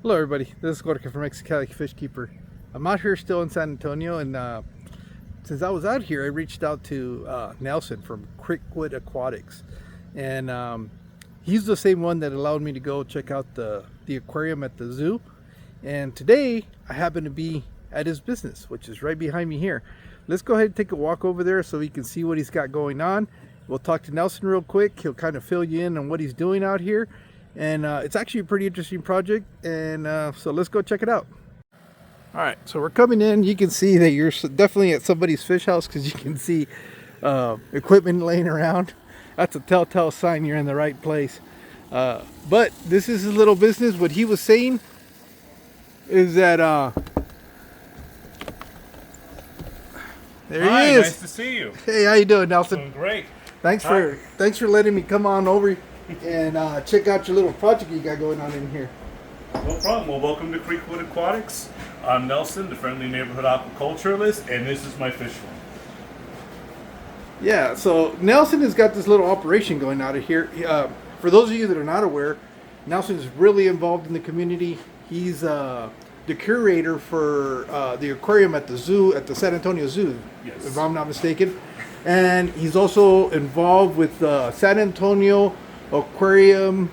Hello everybody, this is Jorge from Mexicali Fish Keeper. I'm out here still in San Antonio, and since I was out here I reached out to Nelson from Creekwood Aquatics, and he's the same one that allowed me to go check out the aquarium at the zoo. And today I happen to be at his business, which is right behind me here. Let's go ahead and take a walk over there so we can see what he's got going on. We'll talk to Nelson real quick. He'll kind of fill you in on what he's doing out here. And it's actually a pretty interesting project, and so let's go check it out. All right, so we're coming in. You can see that you're definitely at somebody's fish house because you can see equipment laying around. That's a telltale sign you're in the right place. But this is his little business. What he was saying is that there Hi, he is. Nice to see you. Hey, how you doing, Nelson? Doing great. Thanks for letting me come on over and check out your little project you got going on in here. No problem. Well, welcome to Creekwood Aquatics. I'm Nelson, the friendly neighborhood aquaculturalist, and this is my fish room. Yeah, so Nelson has got this little operation going out of here. For those of you that are not aware, Nelson is really involved in the community. He's the curator for the aquarium at the zoo, at the San Antonio Zoo, Yes. if I'm not mistaken. And he's also involved with San Antonio Aquarium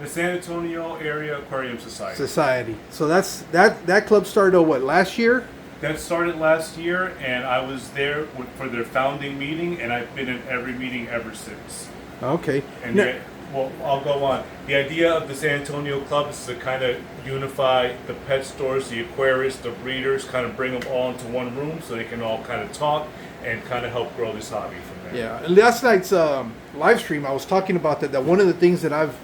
The San Antonio Area Aquarium Society. So that club started last year? That started last year, and I was there for their founding meeting, and I've been in every meeting ever since. Okay. And well, I'll go on. The idea of the San Antonio Club is to kind of unify the pet stores, the aquarists, the breeders, kind of bring them all into one room so they can all kind of talk and kind of help grow this hobby from there. Yeah, and last night's live stream, I was talking about that one of the things that I've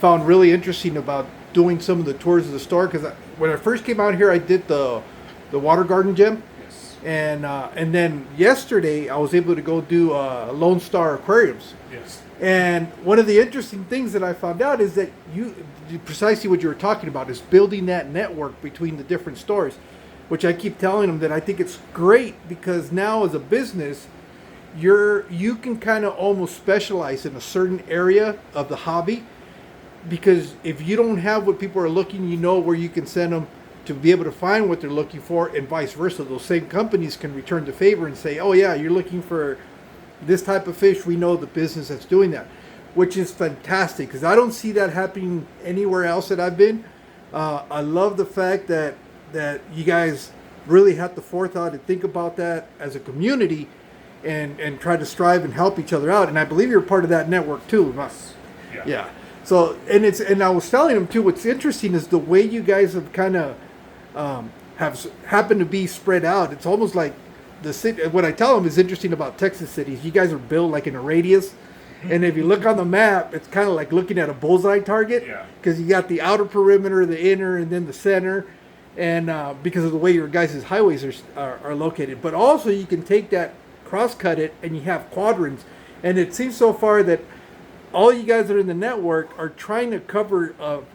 found really interesting about doing some of the tours of the store, because when I first came out here, I did the water garden gym. Yes. And then yesterday, I was able to go do Lone Star Aquariums. Yes. And one of the interesting things that I found out is that precisely what you were talking about is building that network between the different stores, which I keep telling them that I think it's great because now as a business, you can kind of almost specialize in a certain area of the hobby, because if you don't have what people are looking, you know where you can send them to be able to find what they're looking for, and vice versa. Those same companies can return the favor and say, oh yeah, you're looking for this type of fish, we know the business that's doing that, which is fantastic because I don't see that happening anywhere else that I've been. I love the fact that you guys really have the forethought to think about that as a community and try to strive and help each other out. And I believe you're part of that network too. Yeah. So and I was telling them too, what's interesting is the way you guys have kind of have happened to be spread out. It's almost like the city. What I tell them is interesting about Texas cities. You guys are built like in a radius, and if you look on the map, it's kind of like looking at a bullseye target. Yeah. Because you got the outer perimeter, the inner, and then the center, and because of the way your guys' highways are located. But also you can take that, cross-cut it, and you have quadrants. And it seems so far that all you guys that are in the network are trying to cover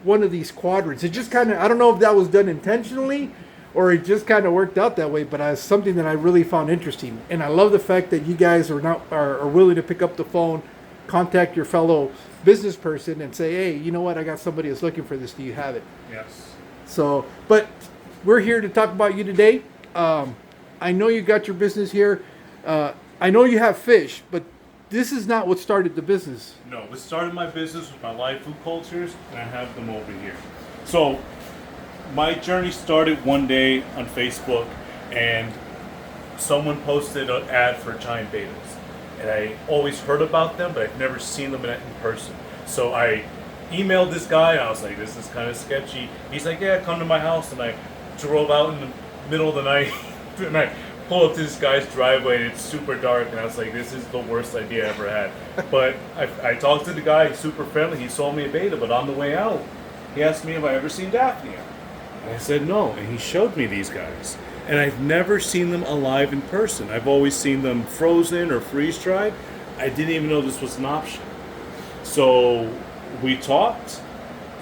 one of these quadrants. It just kind of, I don't know if that was done intentionally or it just kind of worked out that way, but it's something that I really found interesting. And I love the fact that you guys are willing to pick up the phone, contact your fellow business person and say, hey, you know what, I got somebody that's looking for this. Do you have it? Yes. So, but we're here to talk about you today. I know you got your business here. I know you have fish, but this is not what started the business. No, what started my business with my live food cultures, and I have them over here. So, my journey started one day on Facebook, and someone posted an ad for giant betas. And I always heard about them, but I've never seen them in person. So I emailed this guy, and I was like, this is kind of sketchy. He's like, yeah, come to my house. And I drove out in the middle of the night, and I pull up to this guy's driveway, and it's super dark, and I was like, this is the worst idea I ever had. But I talked to the guy, he's super friendly. He sold me a beta, but on the way out, he asked me if I ever seen Daphnia. And I said no, and he showed me these guys. And I've never seen them alive in person. I've always seen them frozen or freeze-dried. I didn't even know this was an option. So we talked,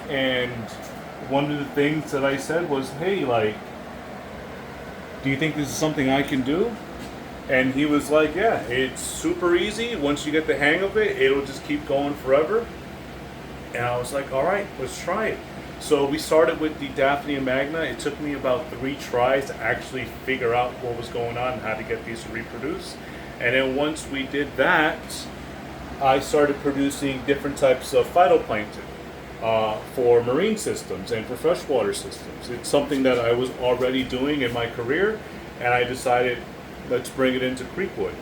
and one of the things that I said was, hey, like, do you think this is something I can do? And he was like, yeah, it's super easy. Once you get the hang of it, it'll just keep going forever. And I was like, all right, let's try it. So we started with the Daphnia magna. It took me about 3 tries to actually figure out what was going on and how to get these to reproduce. And then once we did that, I started producing different types of phytoplankton for marine systems and for freshwater systems. It's something that I was already doing in my career, and I decided, let's bring it into Creekwood.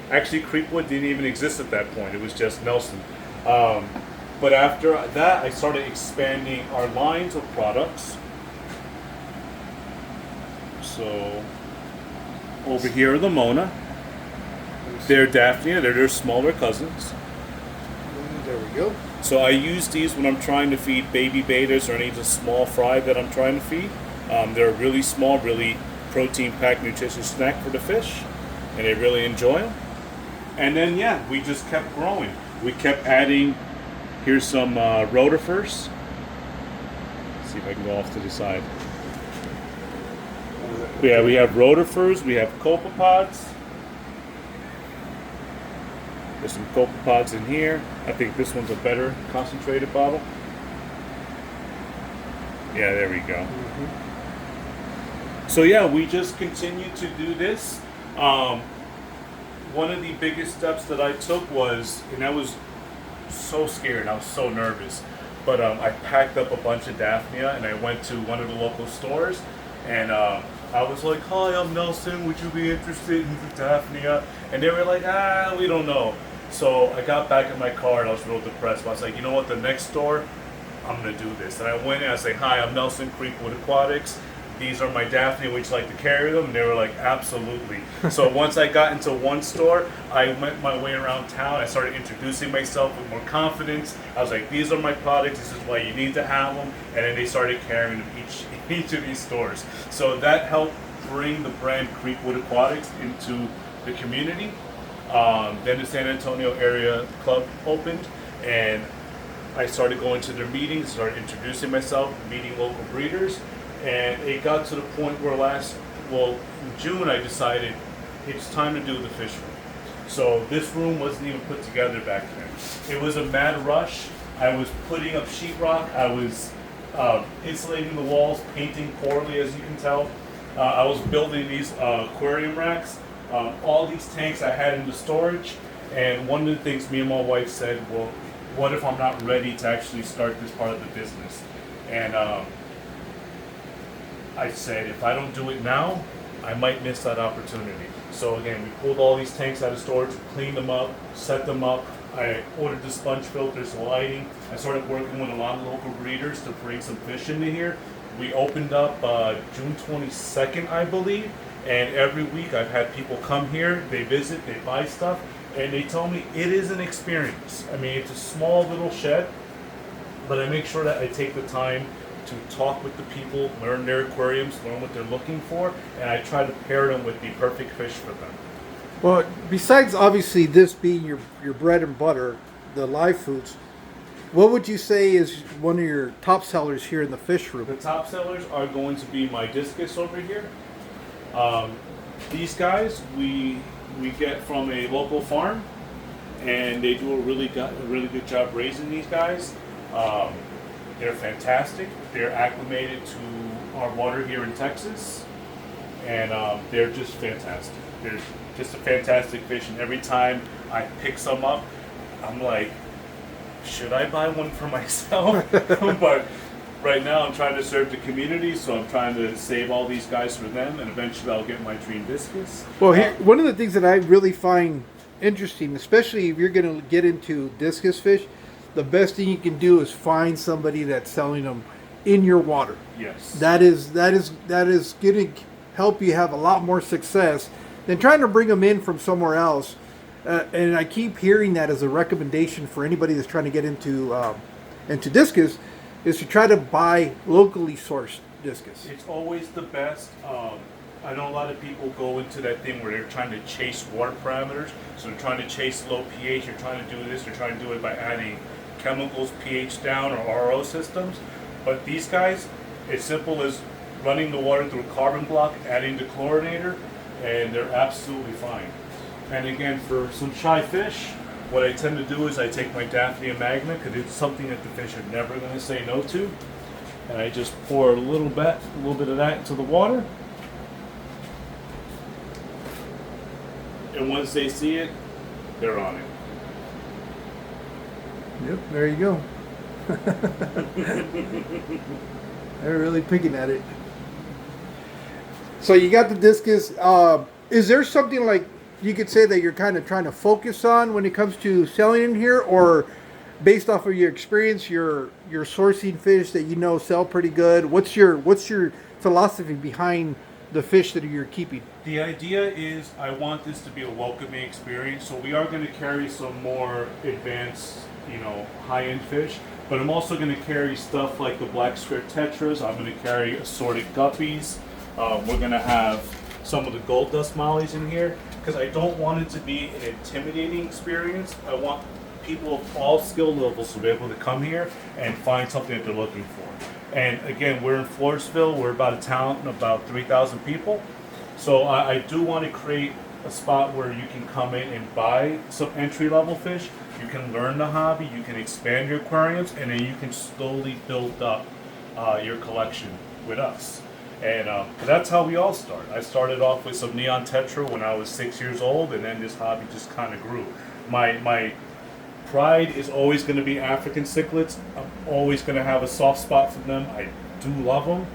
Actually, Creekwood didn't even exist at that point. It was just Nelson. But after that, I started expanding our lines of products. So over here are the Mona. They're Daphnia. They're their smaller cousins. There we go. So I use these when I'm trying to feed baby betas or any of the small fry that I'm trying to feed. They're really small, really protein-packed, nutritious snack for the fish, and they really enjoy them. And then, yeah, we just kept growing. We kept adding. Here's some rotifers. Let's see if I can go off to the side. Yeah, we have rotifers. We have copepods. There's some copepods in here. I think this one's a better concentrated bottle. Yeah, there we go. Mm-hmm. So yeah, we just continue to do this. One of the biggest steps that I took was, and I was so scared, I was so nervous, but I packed up a bunch of Daphnia and I went to one of the local stores, and I was like, "Hi, I'm Nelson. Would you be interested in the Daphnia?" And they were like, "We don't know." So I got back in my car and I was real depressed. But I was like, you know what? The next store, I'm gonna do this. And I went in. I was like, "Hi, I'm Nelson, Creekwood Aquatics. These are my Daphnia. Would you like to carry them?" And they were like, "Absolutely." So once I got into one store, I went my way around town. I started introducing myself with more confidence. I was like, "These are my products. This is why you need to have them." And then they started carrying them each of these stores. So that helped bring the brand Creekwood Aquatics into the community. Then the San Antonio area club opened, and I started going to their meetings, started introducing myself, meeting local breeders. And it got to the point where in June, I decided it's time to do the fish room. So this room wasn't even put together back then. It was a mad rush. I was putting up sheetrock. I was insulating the walls, painting poorly, as you can tell. I was building these aquarium racks. All these tanks I had in the storage. And one of the things me and my wife said, well, what if I'm not ready to actually start this part of the business? And I said, if I don't do it now, I might miss that opportunity. So again, we pulled all these tanks out of storage, cleaned them up, set them up. I ordered the sponge filters, the lighting. I started working with a lot of local breeders to bring some fish into here. We opened up June 22nd, I believe. And every week I've had people come here, they visit, they buy stuff, and they tell me it is an experience. I mean, it's a small little shed, but I make sure that I take the time to talk with the people, learn their aquariums, learn what they're looking for, and I try to pair them with the perfect fish for them. Well, besides obviously this being your bread and butter, the live foods, what would you say is one of your top sellers here in the fish room? The top sellers are going to be my discus over here. These guys we get from a local farm, and they do a really good job raising these guys. They're fantastic. They're acclimated to our water here in Texas, and they're just fantastic. They're just a fantastic fish, and every time I pick some up, I'm like, should I buy one for myself? But right now I'm trying to serve the community, so I'm trying to save all these guys for them, and eventually I'll get my dream discus. Well, here, one of the things that I really find interesting, especially if you're going to get into discus fish, the best thing you can do is find somebody that's selling them in your water. Yes. That is going to help you have a lot more success than trying to bring them in from somewhere else. And I keep hearing that as a recommendation for anybody that's trying to get into discus, is to try to buy locally sourced discus. It's always the best. I know a lot of people go into that thing where they're trying to chase water parameters. So they're trying to chase low pH, they're trying to do this, they're trying to do it by adding chemicals, pH down, or RO systems. But these guys, it's simple as running the water through a carbon block, adding the chlorinator, and they're absolutely fine. And again, for some shy fish, what I tend to do is I take my Daphnia magna, because it's something that the fish are never going to say no to. and I just pour a little bit of that into the water. And once they see it, they're on it. Yep, there you go. They're really picking at it. So you got the discus. Is there something like you could say that you're kind of trying to focus on when it comes to selling in here, or based off of your experience, you're sourcing fish that you know sell pretty good? What's your philosophy behind the fish that you're keeping? The idea is I want this to be a welcoming experience, so we are going to carry some more advanced, high-end fish, but I'm also going to carry stuff like the black square tetras. I'm going to carry assorted guppies. We're going to have some of the gold dust mollies in here, because I don't want it to be an intimidating experience. I want people of all skill levels to be able to come here and find something that they're looking for. And again, we're in Floresville. We're about a town of about 3,000 people. So I do want to create a spot where you can come in and buy some entry-level fish. You can learn the hobby, you can expand your aquariums, and then you can slowly build up your collection with us. And that's how we all start. I started off with some neon tetra when I was 6 years old, and then this hobby just kind of grew. My pride is always going to be African cichlids. I'm always going to have a soft spot for them. I do love them.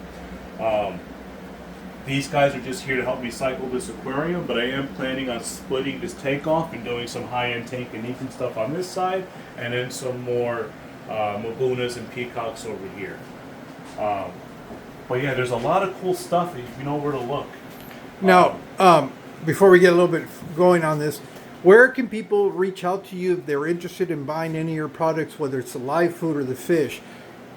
These guys are just here to help me cycle this aquarium, but I am planning on splitting this tank off and doing some high-end tank and Ethan stuff on this side, and then some more Mabunas and peacocks over here. But yeah, there's a lot of cool stuff if you know where to look. Now, before we get a little bit going on this, where can people reach out to you if they're interested in buying any of your products, whether it's the live food or the fish?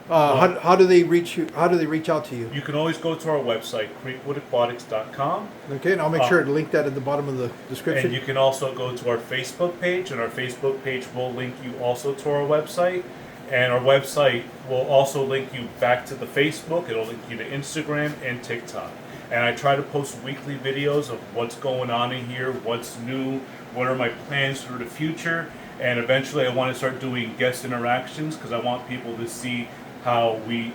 How do they reach you? How do they reach out to you? You can always go to our website, creekwoodaquatics.com. Okay, and I'll make sure to link that at the bottom of the description. And you can also go to our Facebook page, and our Facebook page will link you also to our website. And our website will also link you back to the Facebook. It'll link you to Instagram and TikTok. And I try to post weekly videos of what's going on in here, what's new, what are my plans for the future. And eventually I want to start doing guest interactions, because I want people to see how we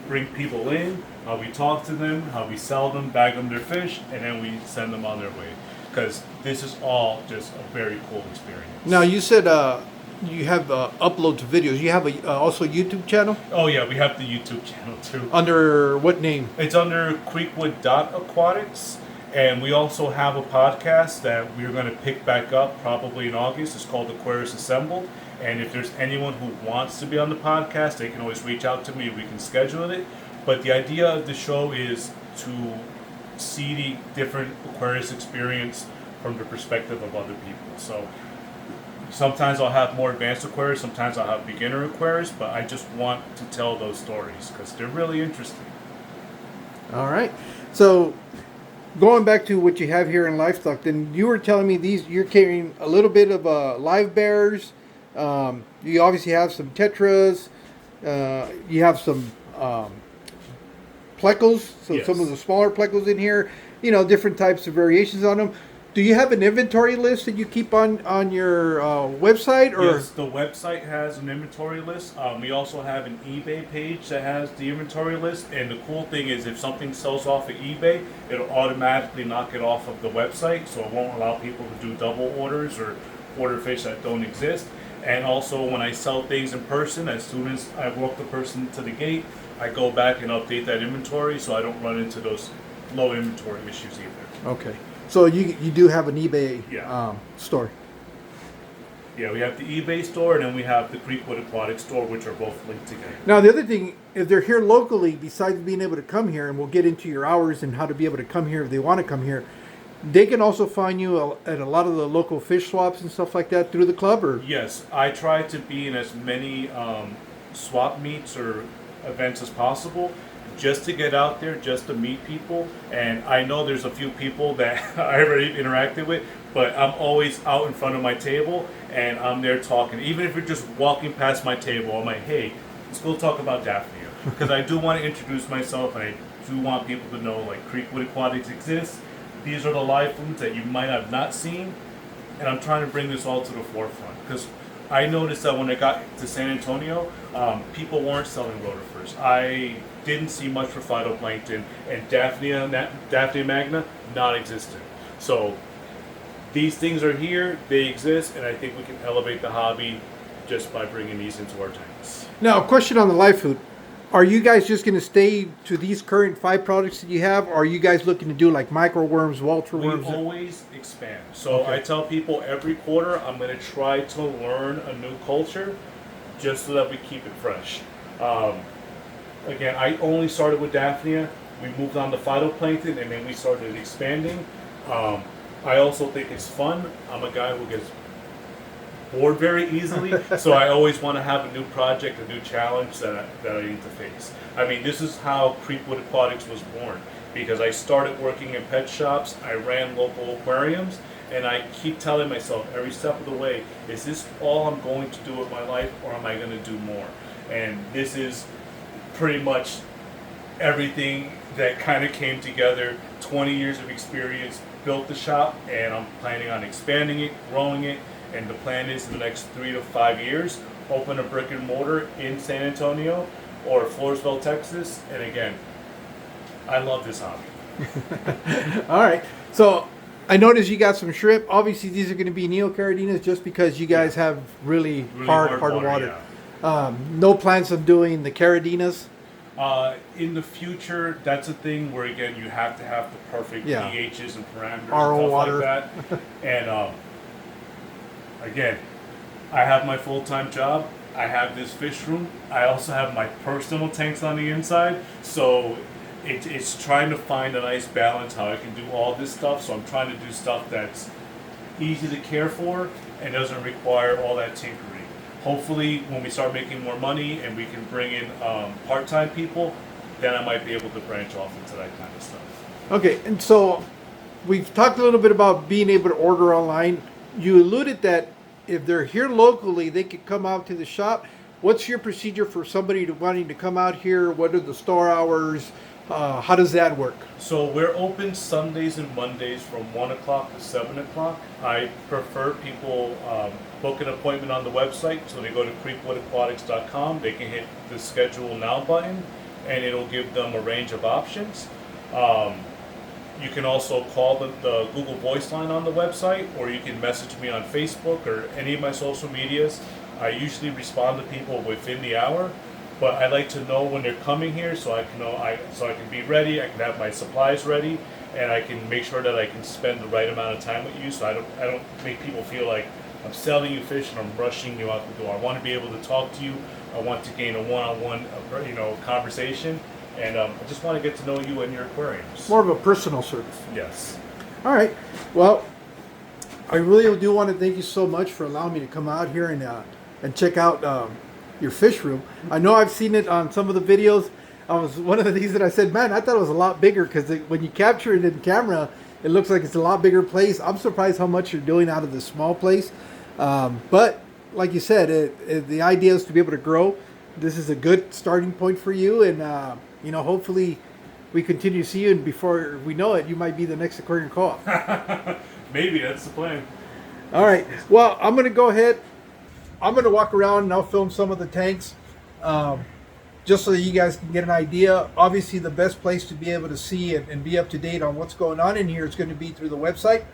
bring people in, how we talk to them, how we sell them, bag them their fish, and then we send them on their way. Because this is all just a very cool experience. Now, you said you have uploads of videos. You have also a YouTube channel? Oh yeah, we have the YouTube channel too. Under what name? It's under Creekwood.aquatics. And we also have a podcast that we're going to pick back up probably in August. It's called Aquarius Assembled. And if there's anyone who wants to be on the podcast, they can always reach out to me. We can schedule it. But the idea of the show is to see the different Aquarius experience from the perspective of other people. So sometimes I'll have more advanced Aquarius, sometimes I'll have beginner Aquarius, but I just want to tell those stories because they're really interesting. All right. So going back to what you have here in livestock, then you were telling me you're carrying a little bit of live bears. You obviously have some tetras. You have some plecos, so yes. Some of the smaller plecos in here. Different types of variations on them. Do you have an inventory list that you keep on your website? Or? Yes, the website has an inventory list. We also have an eBay page that has the inventory list. And the cool thing is if something sells off of eBay, it'll automatically knock it off of the website. So it won't allow people to do double orders or order fish that don't exist. And also when I sell things in person, as soon as I walk the person to the gate, I go back and update that inventory so I don't run into those low inventory issues either. Okay. So you do have an eBay store? Yeah, we have the eBay store and then we have the Creekwood Aquatics store, which are both linked together. Now the other thing, if they're here locally, besides being able to come here, and we'll get into your hours and how to be able to come here if they want to come here, they can also find you at a lot of the local fish swaps and stuff like that through the club? Or yes, I try to be in as many swap meets or events as possible, just to get out there, just to meet people. And I know there's a few people that I already interacted with, but I'm always out in front of my table and I'm there talking. Even if you're just walking past my table, I'm like, hey, let's go talk about Daphnia. Because I do want to introduce myself and I do want people to know like Creekwood Aquatics exists. These are the live foods that you might have not seen. And I'm trying to bring this all to the forefront. Because I noticed that when I got to San Antonio, people weren't selling rotifers. I didn't see much for phytoplankton, and Daphnia magna, non-existent. So these things are here, they exist, and I think we can elevate the hobby just by bringing these into our tanks. Now, a question on the live food. Are you guys just going to stay to these current 5 products that you have, or are you guys looking to do like micro worms, ultra We worms? always expand. So Okay. I tell people every quarter I'm going to try to learn a new culture just so that we keep it fresh. Again, I only started with Daphnia. We moved on to phytoplankton, and then we started expanding. I also think it's fun. I'm a guy who gets bored very easily, so I always want to have a new project, a new challenge that I need to face. I mean, this is how Creekwood Aquatics was born, because I started working in pet shops, I ran local aquariums, and I keep telling myself every step of the way, is this all I'm going to do with my life, or am I going to do more? And this is pretty much everything that kind of came together. 20 years of experience, built the shop, and I'm planning on expanding it, growing it, and the plan is in the next 3 to 5 years, open a brick and mortar in San Antonio or Floresville, Texas. And again, I love this hobby. All right. So I noticed you got some shrimp. Obviously, these are going to be neocaradinas just because you guys have really hard water. Yeah. No plans of doing the caradinas. In the future, that's a thing where again you have to have the perfect Yeah. pHs and parameters RO and stuff water. like that. And again, I have my full-time job. I have this fish room. I also have my personal tanks on the inside. So it's trying to find a nice balance how I can do all this stuff. So I'm trying to do stuff that's easy to care for and doesn't require all that tinkering. Hopefully, when we start making more money and we can bring in part-time people, then I might be able to branch off into that kind of stuff. Okay, and so we've talked a little bit about being able to order online. You alluded that if they're here locally, they could come out to the shop. What's your procedure for somebody wanting to come out here? What are the store hours? How does that work? So we're open Sundays and Mondays from 1 o'clock to 7 o'clock. I prefer people book an appointment on the website. So they go to creekwoodaquatics.com. They can hit the schedule now button and it'll give them a range of options. You can also call the Google Voice line on the website, or you can message me on Facebook or any of my social medias. I usually respond to people within the hour, but I like to know when they're coming here so I can so I can be ready. I can have my supplies ready, and I can make sure that I can spend the right amount of time with you. So I don't make people feel like I'm selling you fish and I'm rushing you out the door. I want to be able to talk to you. I want to gain a one-on-one, conversation. And I just want to get to know you and your aquariums. More of a personal service. Yes. All right. Well, I really do want to thank you so much for allowing me to come out here and check out your fish room. I know I've seen it on some of the videos. I was one of the things that I said, man, I thought it was a lot bigger because when you capture it in camera, it looks like it's a lot bigger place. I'm surprised how much you're doing out of this small place. But like you said, the idea is to be able to grow. This is a good starting point for you, and hopefully we continue to see you, and before we know it, you might be the next aquarium call. Maybe that's the plan. All right. Well, I'm going to go ahead. I'm going to walk around and I'll film some of the tanks, just so that you guys can get an idea. Obviously, the best place to be able to see and be up to date on what's going on in here is going to be through the website.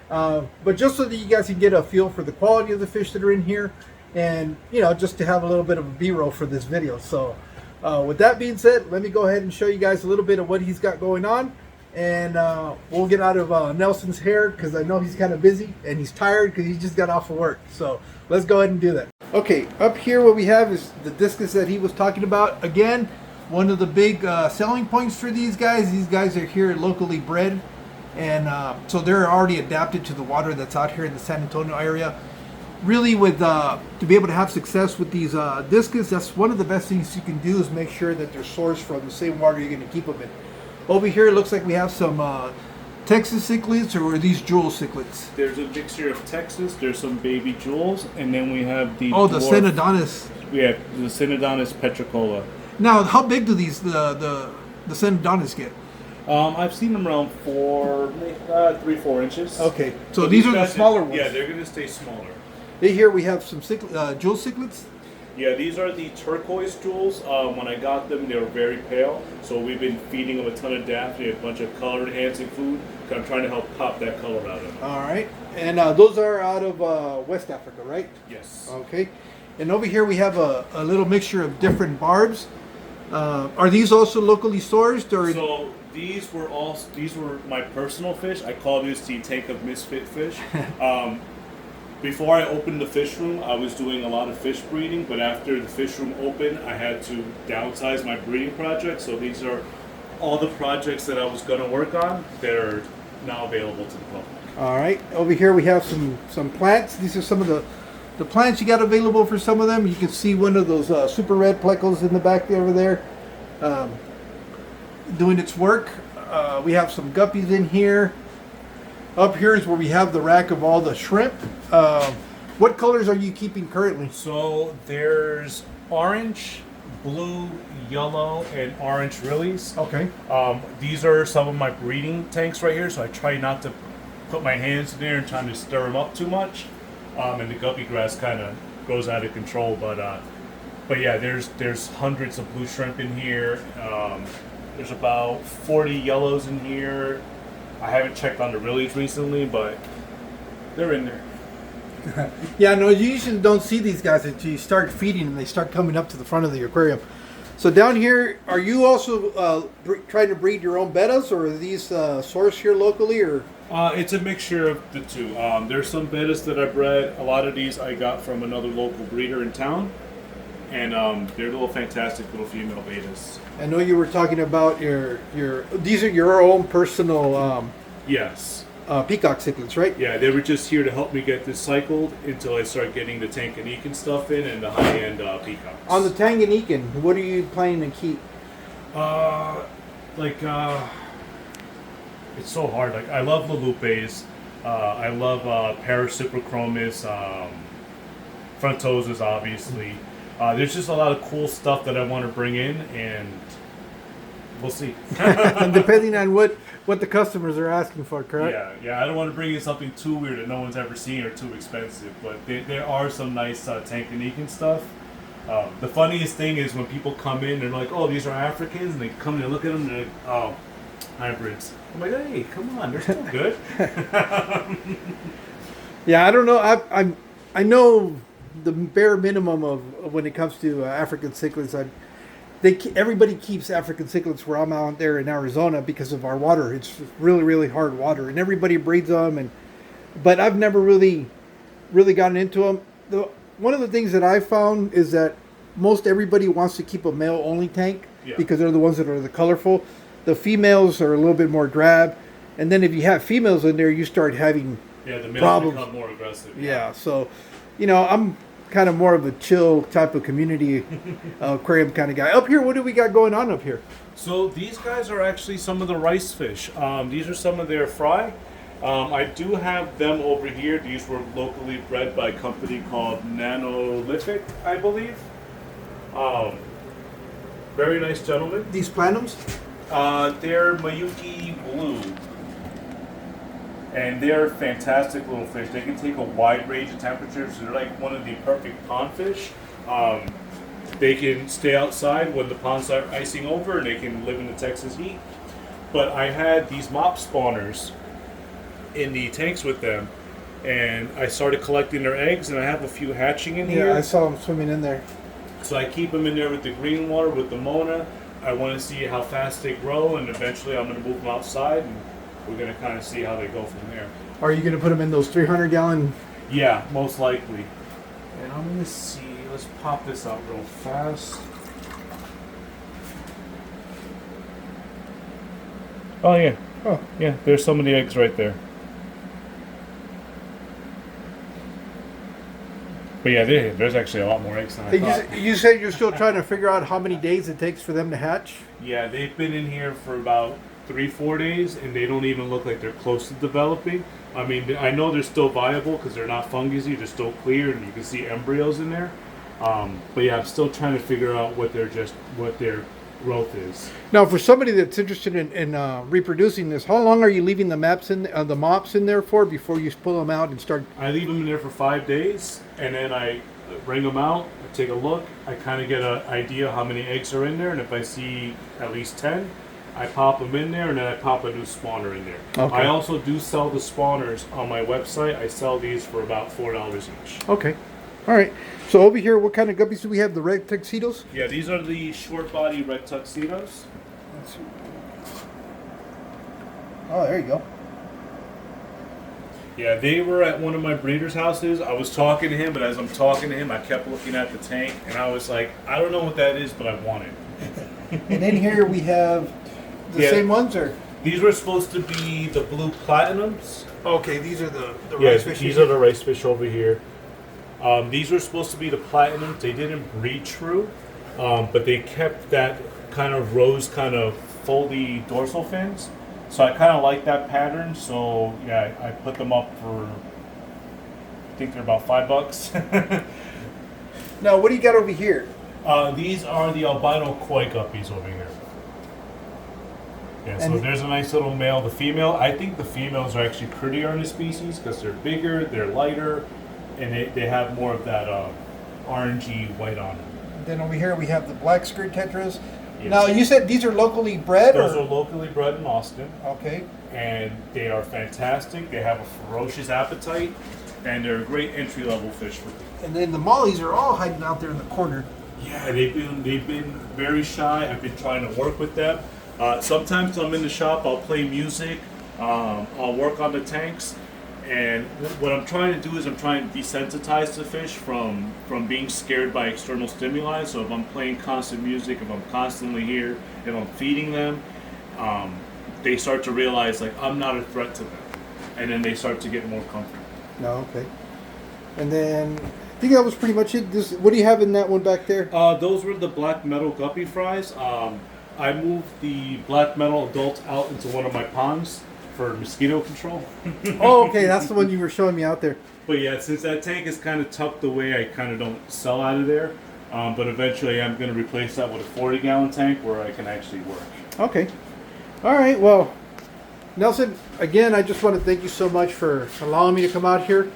But just so that you guys can get a feel for the quality of the fish that are in here, and just to have a little bit of a B-roll for this video. So with that being said, let me go ahead and show you guys a little bit of what he's got going on, and we'll get out of Nelson's hair because I know he's kind of busy and he's tired because he just got off of work. So let's go ahead and do that. Okay, up here what we have is the discus that he was talking about. Again, one of the big selling points for these guys are here locally bred, and so they're already adapted to the water that's out here in the San Antonio area. Really, to be able to have success with these discus, that's one of the best things you can do is make sure that they're sourced from the same water you're going to keep them in. Over here, it looks like we have some Texas cichlids, or are these jewel cichlids? There's a mixture of Texas. There's some baby jewels, and then we have the the dwarf, Synodontis. We have the Synodontis petricola. Now, how big do these the Synodontis get? I've seen them around 3-4 inches. Okay, so these are the guys smaller ones. Yeah, they're going to stay smaller. Here we have some jewel cichlids. Yeah, these are the turquoise jewels. When I got them, they were very pale. So we've been feeding them a ton of Daphne, a bunch of color enhancing food. 'Cause I'm trying to help pop that color out of them. All right. And those are out of West Africa, right? Yes. Okay. And over here we have a little mixture of different barbs. Are these also locally sourced, or? So these were my personal fish. I call this the tank of misfit fish. Before I opened the fish room, I was doing a lot of fish breeding, but after the fish room opened, I had to downsize my breeding project. So these are all the projects that I was going to work on that are now available to the public. All right. Over here we have some plants. These are some of the plants you got available for some of them. You can see one of those super red plecos in the back over there doing its work. We have some guppies in here. Up here is where we have the rack of all the shrimp. What colors are you keeping currently? So there's orange, blue, yellow, and orange lilies. Okay. These are some of my breeding tanks right here, so I try not to put my hands in there and trying to stir them up too much. And the guppy grass kind of goes out of control. But yeah, there's hundreds of blue shrimp in here. There's about 40 yellows in here. I haven't checked on the lilies recently, but they're in there. Yeah, no, you usually don't see these guys until you start feeding them. They start coming up to the front of the aquarium. So down here, are you also trying to breed your own bettas, or are these sourced here locally, or? It's a mixture of the two. There's some bettas that I bred. A lot of these I got from another local breeder in town, and they're little fantastic little female betas. I know you were talking about these are your own personal Yes. peacock cichlids, right? Yeah, they were just here to help me get this cycled until I start getting the Tanganyikan stuff in and the high-end peacocks. On the Tanganyikan, what are you planning to keep? It's so hard. Like, I love Lulupes. I love Parasiprochromis, Frontosas, obviously. There's just a lot of cool stuff that I want to bring in, and we'll see. Depending on what the customers are asking for, correct? Yeah. I don't want to bring in something too weird that no one's ever seen or too expensive, but there are some nice Tanganyikan stuff. The funniest thing is when people come in, they're like, "Oh, these are Africans," and they come in and look at them, and they're like, "Oh, hybrids." I'm like, "Hey, come on, they're still good." Yeah, I don't know. I know the bare minimum of when it comes to African cichlids. Everybody keeps African cichlids where I'm out there in Arizona because of our water. It's really, really hard water, and everybody breeds them. But I've never really gotten into them. One of the things that I found is that most everybody wants to keep a male-only tank because they're the ones that are the colorful. The females are a little bit more drab, and then if you have females in there, you start having the males problems. become more aggressive. Yeah, so I'm kind of more of a chill type of community aquarium kind of guy. Up here, what do we got going on up here? So these guys are actually some of the rice fish. These are some of their fry. I do have them over here. These were locally bred by a company called Nanolithic, I believe. Very nice gentlemen. These planums? They're Miyuki Blue. And they're fantastic little fish. They can take a wide range of temperatures. They're like one of the perfect pond fish. They can stay outside when the ponds start icing over, and they can live in the Texas heat. But I had these mop spawners in the tanks with them, and I started collecting their eggs, and I have a few hatching in here. Yeah, I saw them swimming in there. So I keep them in there with the green water, with the Mona. I want to see how fast they grow, and eventually I'm going to move them outside, and we're going to kind of see how they go from there. Are you going to put them in those 300-gallon? Yeah, most likely. And I'm going to see. Let's pop this out real fast. Oh, yeah. Oh, yeah. There's some of the eggs right there. But yeah, there's actually a lot more eggs than I thought. You said you're still trying to figure out how many days it takes for them to hatch? Yeah, they've been in here for about 3-4 days, and they don't even look like they're close to developing. I mean, I know they're still viable because they're not fungusy, they're still clear, and you can see embryos in there. But yeah, I'm still trying to figure out what their growth is. Now, for somebody that's interested in reproducing this, how long are you leaving the mops in there for before you pull them out and start? I leave them in there for 5 days, and then I bring them out. I take a look. I kind of get an idea how many eggs are in there, and if I see at least 10, I pop them in there, and then I pop a new spawner in there. Okay. I also do sell the spawners on my website. I sell these for about $4 each. Okay. All right. So over here, what kind of guppies do we have? The red tuxedos? Yeah, these are the short body red tuxedos. Let's see. Oh, there you go. Yeah, they were at one of my breeders' houses. I was talking to him, but as I'm talking to him, I kept looking at the tank, and I was like, I don't know what that is, but I want it. And in here we have the same ones, or? These were supposed to be the blue platinums. Okay, these are the Yes, these are the rice fish over here. These were supposed to be the platinums. They didn't breed true, but they kept that kind of rose, kind of foldy dorsal fins. So I kind of like that pattern. So yeah, I put them up for, I think they're about $5. Now, what do you got over here? These are the albino koi guppies over here. Yeah, so And there's a nice little male. The female, I think the females are actually prettier in the species because they're bigger, they're lighter, and they have more of that orangey white on them. Then over here we have the black skirt tetras. Yes. Now, you said these are locally bred? Those are locally bred in Austin, Okay. and they are fantastic. They have a ferocious appetite, and they're a great entry-level fish for people. And then the mollies are all hiding out there in the corner. Yeah, they've been very shy. I've been trying to work with them. Sometimes I'm in the shop. I'll play music. I'll work on the tanks, and what I'm trying to do is I'm trying to desensitize the fish from being scared by external stimuli. So if I'm playing constant music, if I'm constantly here, if I'm feeding them, they start to realize like I'm not a threat to them, and then they start to get more comfortable. No, okay. And then I think that was pretty much it. What do you have in that one back there? Those were the black metal guppy fries. I moved the black metal adult out into one of my ponds for mosquito control. Oh, okay, that's the one you were showing me out there. But yeah, since that tank is kind of tucked away, I kind of don't sell out of there. But eventually I'm going to replace that with a 40-gallon tank where I can actually work. Okay. All right, well, Nelson, again, I just want to thank you so much for allowing me to come out here.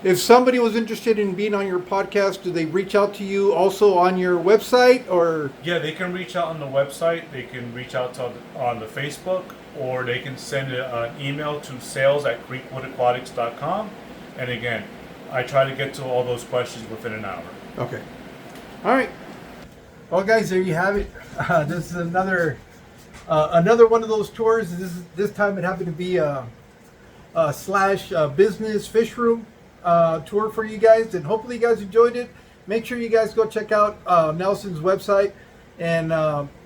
If somebody was interested in being on your podcast, do they reach out to you also on your website, or? Yeah, they can reach out on the website. They can reach out on the Facebook, or they can send an email to sales@creekwoodaquatics.com. And again, I try to get to all those questions within an hour. Okay. All right. Well, guys, there you have it. This is another one of those tours. This time it happened to be a slash business fish room tour for you guys, and hopefully you guys enjoyed it. Make sure you guys go check out Nelson's website and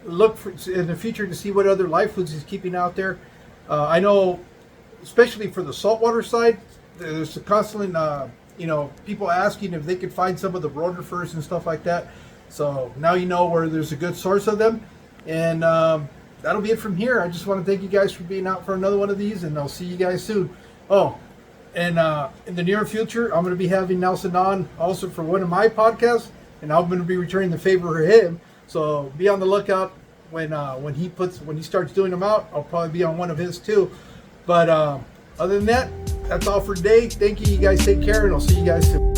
look for, in the future to see what other live foods he's keeping out there. I know, especially for the saltwater side, there's constantly people asking if they could find some of the rotifers and stuff like that. So now you know where there's a good source of them, and that'll be it from here. I just want to thank you guys for being out for another one of these, and I'll see you guys soon. Oh, and in the near future, I'm going to be having Nelson on also for one of my podcasts, and I'm going to be returning the favor for him. So be on the lookout when he starts doing them out. I'll probably be on one of his too. But other than that, that's all for today. Thank you. You guys take care, and I'll see you guys soon.